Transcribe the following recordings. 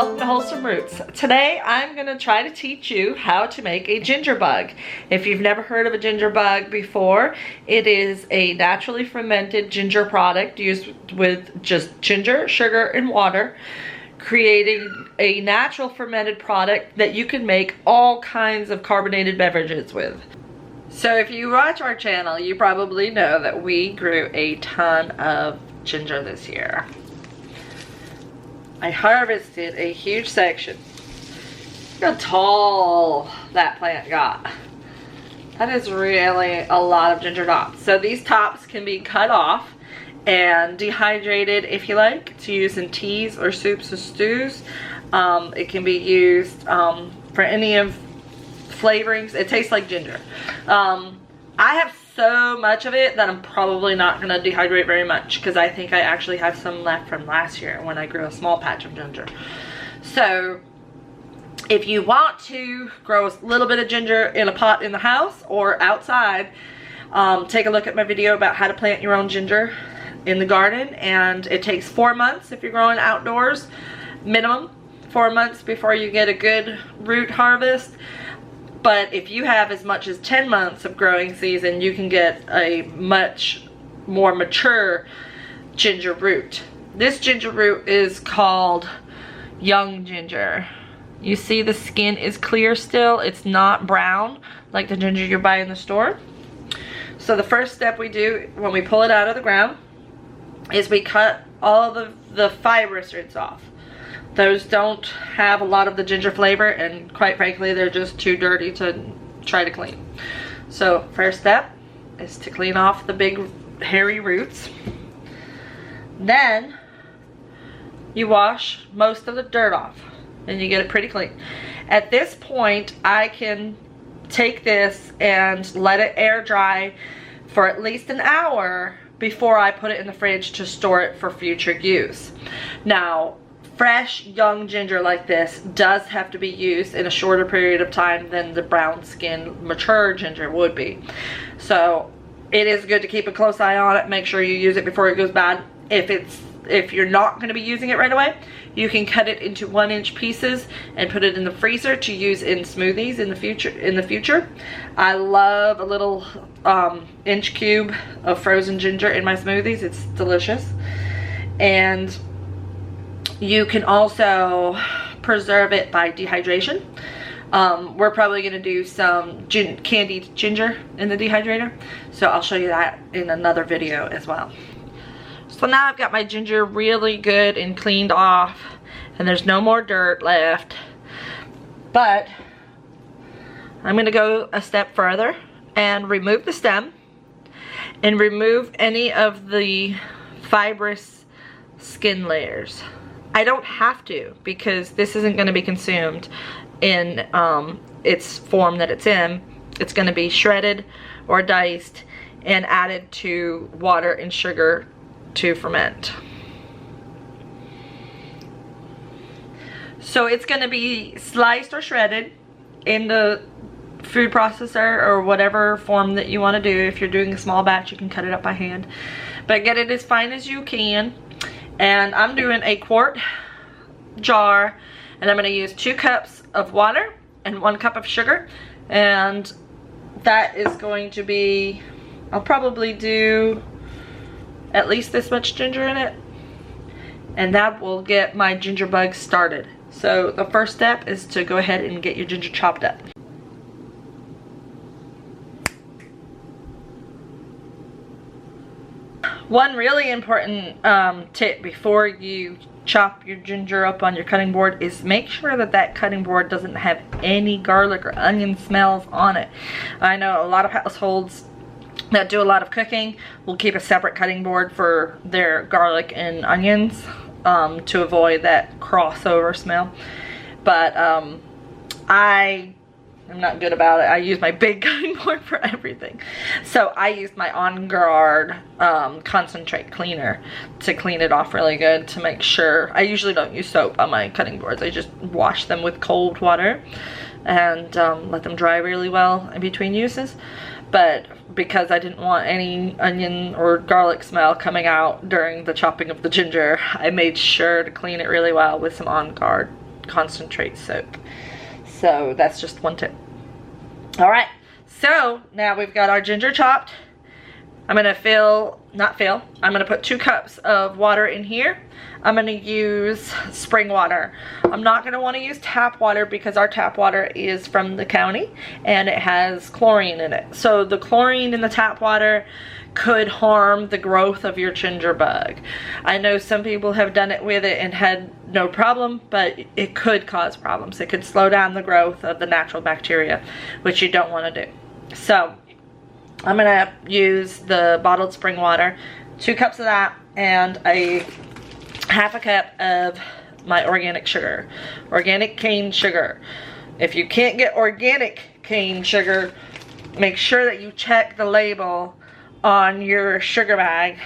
welcome to Wholesome Roots. Today I'm going to try to teach you how to make a ginger bug. If you've never heard of a ginger bug before, it is a naturally fermented ginger product used with just ginger, sugar, and water, creating a natural fermented product that you can make all kinds of carbonated beverages with. So if you watch our channel, you probably know that we grew a ton of ginger this year. I harvested a huge section. Look how tall that plant got. That is really a lot of ginger tops. So these tops can be cut off and dehydrated if you like, to use in teas or soups or stews. It can be used for any of flavorings. It tastes like ginger. I have so much of it that I'm probably not going to dehydrate very much, because I think I actually have some left from last year when I grew a small patch of ginger. So if you want to grow a little bit of ginger in a pot in the house or outside, take a look at my video about how to plant your own ginger in the garden. And it takes 4 months if you're growing outdoors, minimum 4 months before you get a good root harvest. But if you have as much as 10 months of growing season, you can get a much more mature ginger root. This ginger root is called young ginger. You see the skin is clear still. It's not brown like the ginger you buy in the store. So the first step we do when we pull it out of the ground is we cut all the fibrous roots off. Those don't have a lot of the ginger flavor, and quite frankly, they're just too dirty to try to clean. So first step is to clean off the big hairy roots. Then you wash most of the dirt off and you get it pretty clean. At this point, I can take this and let it air dry for at least an hour before I put it in the fridge to store it for future use. Now, fresh young ginger like this does have to be used in a shorter period of time than the brown skin mature ginger would be. So it is good to keep a close eye on it. Make sure you use it before it goes bad. If you're not going to be using it right away, you can cut it into 1-inch pieces and put it in the freezer to use in smoothies in the future. I love a little inch cube of frozen ginger in my smoothies. It's delicious. And you can also preserve it by dehydration. We're probably going to do some candied ginger in the dehydrator, so I'll show you that in another video as well. So now I've got my ginger really good and cleaned off, and there's no more dirt left. But I'm going to go a step further and remove the stem and remove any of the fibrous skin layers. I don't have to, because this isn't going to be consumed in its form that it's in. It's going to be shredded or diced and added to water and sugar to ferment. So it's going to be sliced or shredded in the food processor or whatever form that you want to do. If you're doing a small batch, you can cut it up by hand, but get it as fine as you can. And I'm doing a quart jar, and I'm going to use 2 cups of water and 1 cup of sugar, and that is going to be, I'll probably do at least this much ginger in it, and that will get my ginger bug started. So the first step is to go ahead and get your ginger chopped up. One really important tip before you chop your ginger up on your cutting board is make sure that that cutting board doesn't have any garlic or onion smells on it. I know a lot of households that do a lot of cooking will keep a separate cutting board for their garlic and onions to avoid that crossover smell. But I'm not good about it. I use my big cutting board for everything. So I used my On Guard concentrate cleaner to clean it off really good, to make sure. I usually don't use soap on my cutting boards. I just wash them with cold water and let them dry really well in between uses. But because I didn't want any onion or garlic smell coming out during the chopping of the ginger, I made sure to clean it really well with some On Guard concentrate soap. So that's just one tip. All right, so now we've got our ginger chopped. I'm gonna I'm gonna put 2 cups of water in here. I'm gonna use spring water. I'm not gonna wanna use tap water because our tap water is from the county and it has chlorine in it. So the chlorine in the tap water could harm the growth of your ginger bug. I know some people have done it with it and had no problem, but it could cause problems. It could slow down the growth of the natural bacteria, which you don't wanna do. So I'm gonna use the bottled spring water, 2 cups of that, and a half a cup of my organic sugar, organic cane sugar. If you can't get organic cane sugar, make sure that you check the label on your sugar bag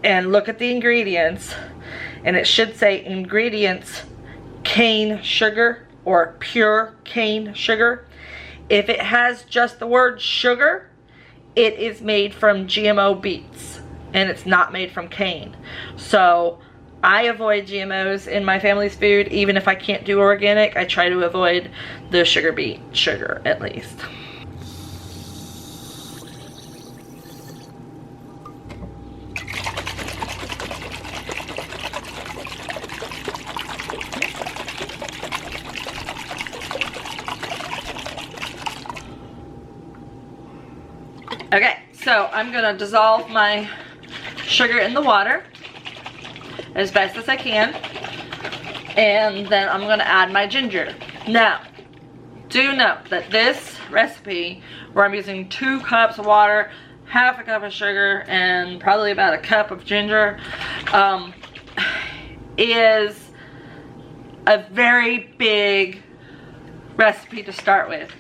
and look at the ingredients, and it should say ingredients cane sugar or pure cane sugar. If it has just the word sugar, it is made from GMO beets and it's not made from cane. So I avoid GMOs in my family's food. Even if I can't do organic, I try to avoid the sugar beet sugar at least. Okay, so I'm gonna dissolve my sugar in the water as best as I can, and then I'm gonna add my ginger. Now, do note that this recipe, where I'm using 2 cups of water, half a cup of sugar, and probably about a cup of ginger, is a very big recipe to start with.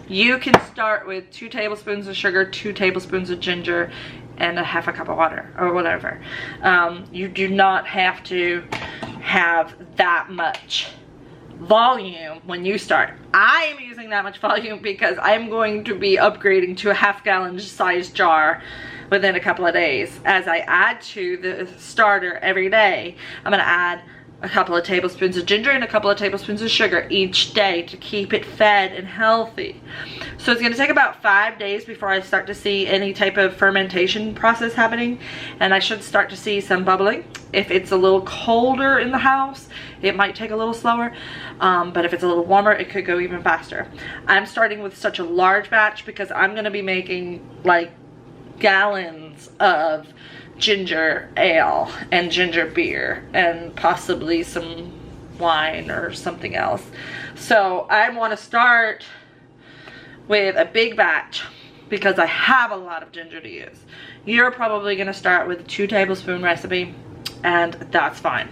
You can start with 2 tablespoons of sugar, 2 tablespoons of ginger, and a half a cup of water, or whatever. You do not have to have that much volume when you start. I am using that much volume because I'm going to be upgrading to a half-gallon size jar within a couple of days. As I add to the starter every day, I'm gonna add a couple of tablespoons of ginger and a couple of tablespoons of sugar each day to keep it fed and healthy. So it's going to take about 5 days before I start to see any type of fermentation process happening, and I should start to see some bubbling. If it's a little colder in the house, it might take a little slower, but if it's a little warmer, it could go even faster. I'm starting with such a large batch because I'm going to be making like gallons of ginger ale and ginger beer and possibly some wine or something else. So I want to start with a big batch because I have a lot of ginger to use. You're probably going to start with a 2 tablespoon recipe, and that's fine.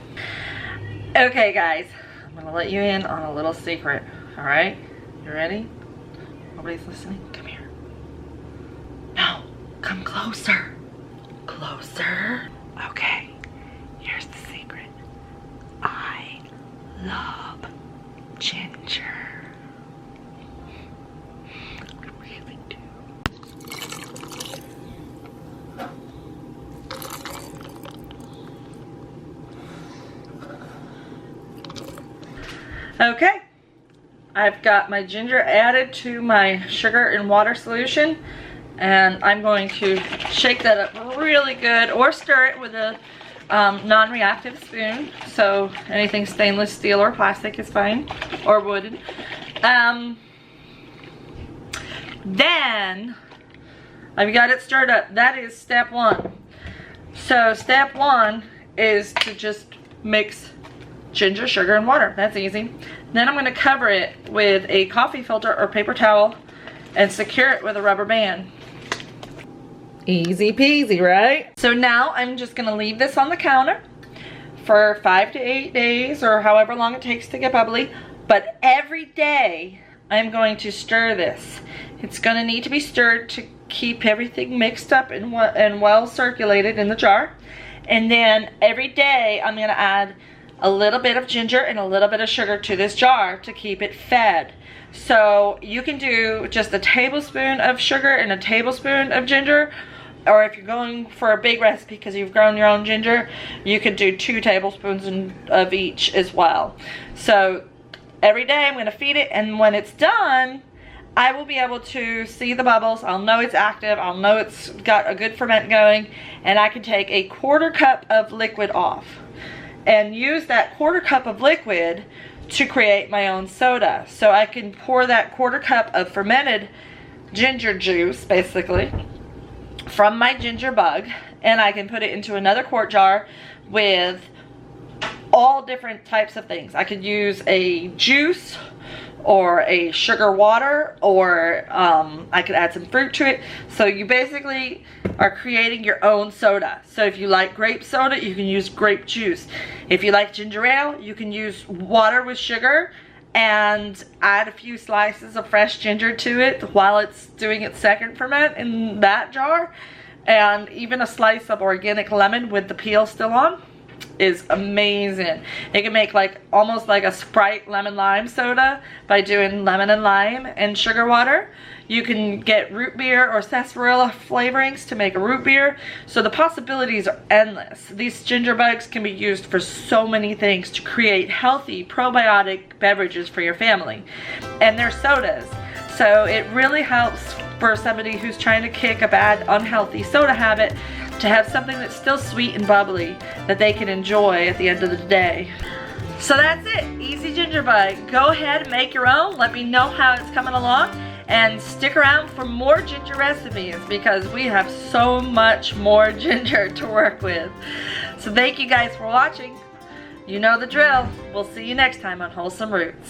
Okay guys, I'm going to let you in on a little secret. Alright, you ready? Nobody's listening? Come here. No, come closer. Closer. Okay, here's the secret. I love ginger. I really do. Okay, I've got my ginger added to my sugar and water solution, and I'm going to shake that up really good, or stir it with a non-reactive spoon. So anything stainless steel or plastic is fine, or wooden. Then I've got it stirred up. That is step 1. So step 1 is to just mix ginger, sugar, and water. That's easy. Then I'm going to cover it with a coffee filter or paper towel and secure it with a rubber band. Easy peasy, right? So now I'm just gonna leave this on the counter for 5 to 8 days, or however long it takes to get bubbly. But every day I'm going to stir this. It's gonna need to be stirred to keep everything mixed up and well circulated in the jar. And then every day I'm gonna add a little bit of ginger and a little bit of sugar to this jar to keep it fed. So you can do just a tablespoon of sugar and a tablespoon of ginger, or if you're going for a big recipe because you've grown your own ginger, you could do 2 tablespoons of each as well. So every day I'm going to feed it, and when it's done, I will be able to see the bubbles. I'll know it's active. I'll know it's got a good ferment going, and I can take a 1/4 cup of liquid off and use that 1/4 cup of liquid to create my own soda. So I can pour that 1/4 cup of fermented ginger juice, basically, from my ginger bug, and I can put it into another quart jar with all different types of things. I could use a juice or a sugar water, or I could add some fruit to it. So you basically are creating your own soda. So if you like grape soda, you can use grape juice. If you like ginger ale, you can use water with sugar and add a few slices of fresh ginger to it while it's doing its second ferment in that jar. And even a slice of organic lemon with the peel still on is amazing. It can make like almost like a Sprite lemon lime soda by doing lemon and lime and sugar water. You can get root beer or sarsaparilla flavorings to make a root beer. So the possibilities are endless. These ginger bugs can be used for so many things to create healthy probiotic beverages for your family. And they're sodas. So it really helps for somebody who's trying to kick a bad, unhealthy soda habit to have something that's still sweet and bubbly that they can enjoy at the end of the day. So that's it, easy ginger bug. Go ahead and make your own. Let me know how it's coming along, and stick around for more ginger recipes because we have so much more ginger to work with. So thank you guys for watching. You know the drill. We'll see you next time on Wholesome Roots.